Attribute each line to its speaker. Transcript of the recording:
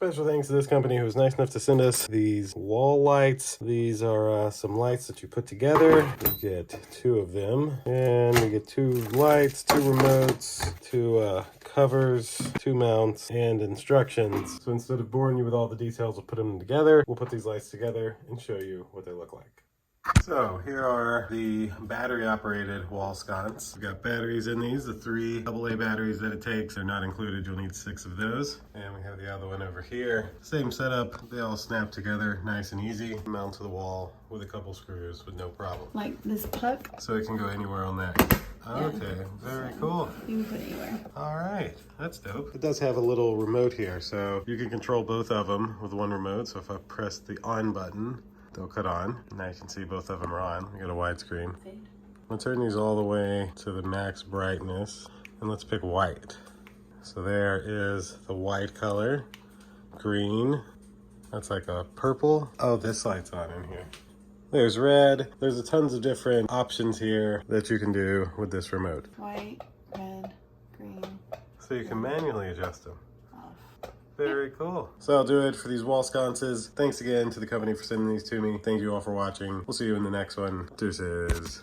Speaker 1: Special thanks to this company who was nice enough to send us these wall lights. These are some lights that you put together. You get 2 of them, and you get 2 lights, 2 remotes, 2 covers, 2 mounts, and instructions. So instead of boring you with all the details, we'll put them together. We'll put these lights together and show you what they look like. So here are the battery operated wall sconce. We've got batteries in these, the 3 AA batteries that it takes. They're not included, you'll need 6 of those. And we have the other one over here. Same setup, they all snap together nice and easy. Mount to the wall with a couple screws with no problem.
Speaker 2: Like this puck?
Speaker 1: So it can go anywhere on that. Okay, very cool.
Speaker 2: You can put it anywhere.
Speaker 1: All right, that's dope. It does have a little remote here, so you can control both of them with one remote. So if I press the on button, they'll cut on. Now you can see both of them are on. We got a widescreen. I'll turn these all the way to the max brightness, and let's pick white. So there is the white color, green. That's like a purple. Oh, this light's on in here. There's red. There's a tons of different options here that you can do with this remote.
Speaker 2: White, red, green.
Speaker 1: So you can manually adjust them.
Speaker 2: Off.
Speaker 1: Very cool. So I'll do it for these wall sconces. Thanks again to the company for sending these to me. Thank you all for watching. We'll see you in the next one. Deuces.